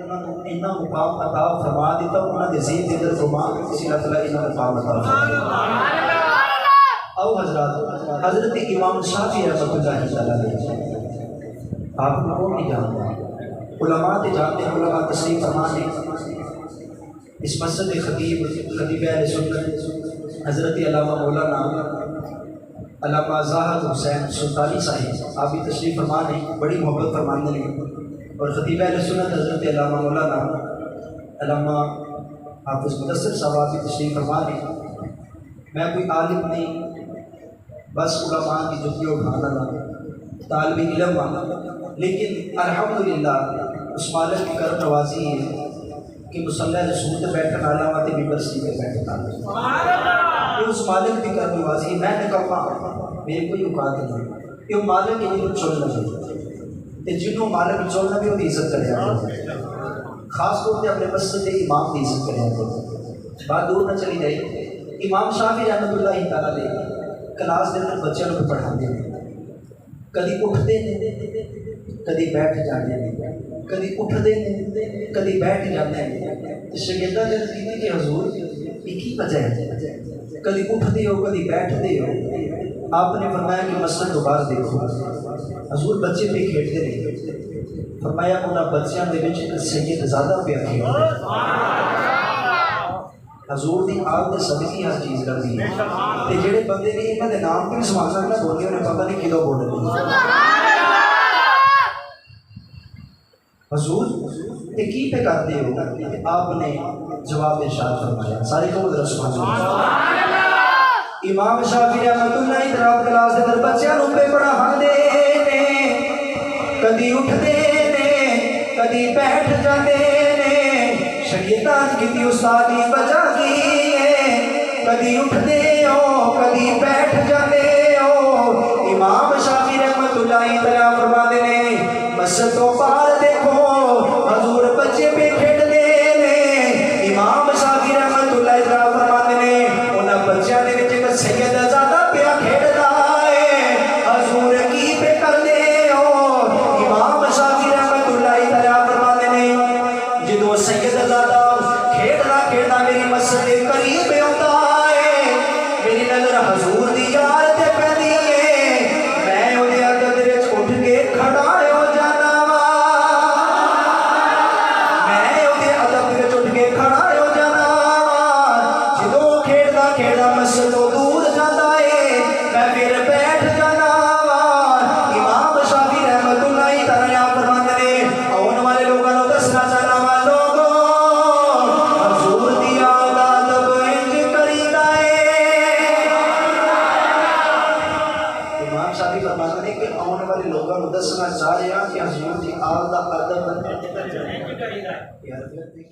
اتنا مقام عطا فرما دیتا انہوں نے زید دیدر فرما کسی اللہ تعالیٰ اتنا مقام عطا فرما. او حضرات حضرت امام شافعی رحمۃ اللہ تعالیٰ علیہ آپ کو کون نہیں جانتا؟ علماء تے جانتے ہیں، علماء تشریف فرما نے اس مسجد خطیب اہل سنت حضرت علامہ مولانا علامہ زاہد حسین سلطانی صاحب آپ بھی تشریف فرما نے بڑی محبت فرمانے لیں، اور خطیب اہل سنت حضرت علامہ مولانا علامہ حافظ مدثر صاحب آپ بھی تشریف فرما نے. میں کوئی عالم نہیں، بس علماء کی جتیوں اٹھانا طالب علم والا، لیکن الحمدللہ اس مالک کی کرم نوازی ہے کہ مصلی رسول تے بیٹھن والا وا تے ممبر سی تے بیٹھتا ہے. اس مالک کی کرم نوازی میں نے کہا میرے کوئی اوقات نہیں، یہ مالک ہی نہیں چننا چاہیے تے جنوں مالک چننا بھی وہ عزت کرے، خاص طور پہ اپنے مسجد کے امام کی عزت کرے. بات دور نہ چلی جائے. امام شافعی رحمۃ اللہ تعالیٰ علیہ کلاس کے اندر بچوں کو پڑھاتے ہیں، کدی اٹھتے ہیں کدی بیٹھ جاتے ہیں، کدی اٹھتے ہیں کدی بیٹھ جاتے ہیں. شاگردہ جب کہتے کہ حضور یہ کی وجہ ہے، کدی اٹھتے ہو کدی بیٹھتے ہو؟ آپ نے فرمایا کہ مسجد دوبارہ دیکھو، حضور بچے پہ کھیلتے رہے. فرمایا انہاں بچیاں دے وچ سید زیادہ پیا کھیلتے حضور دی آل دے صدقے ہر چیز کرتی ہے. تے جڑے بندے نے انہاں دے نام تے بھی سبحان اللہ بولے انہیں پتہ نہیں کدوں بولے حضور تے کی پہ کرتے ہو؟ آپ نے جواب ارشاد فرمایا، سارے کو ذرا سبحان اللہ. امام شافعی رحمۃ اللہ تعالی کلاس دے اندر بچیاں نوں پہ پڑھاندے نے، کدی اٹھدے نے کدی بیٹھ جاندے نے. شاگردان کی استاد کی وجہ کی ہے، کدی اٹھتے ہو کدی بیٹھ جاتے ہو. امام شافعی رحمۃ اللہ تعالی فرماتے ہیں مسجد تو باہر دیکھو حضور بچے پہ کھیڈتے ہیں. امام شافعی رحمۃ اللہ تعالی فرماتے ہیں انہاں بچیاں دے وچ ایک سید زیادہ پیا کھیڈدا ہے، حضور کی پہ کردے ہو؟ امام شافعی رحمۃ اللہ تعالی فرماتے ہیں جدوں سید زیادہ کھیڈدا کھیڈدا میری مسجد دے قریب آندا ہے، میری نظر حضور دی یار تے پیندی ہے، میں اودے ادب وچ اٹھ کے کھڑا ہو جانا وا، میں اودے ادب وچ اٹھ کے کھڑا ہو جانا وا. جدوں کھیڈدا کھیڈدا مسجد تو دور جاتا ہے میں پھر بیٹھ جانا وا. امام شافعی رحمۃ اللہ تعالی فرماتے ہیں آن والے لوگوں کو دسنا چاہنا وا لوگوں حضور دی آل دا ادب انج کریدا ہے. امام شافعی فرماتے ہیں کہ آن والے لوگوں کو دسنا چاہ رہے ہیں کہ حضور دی آل دا ادب انج کریدا ہے.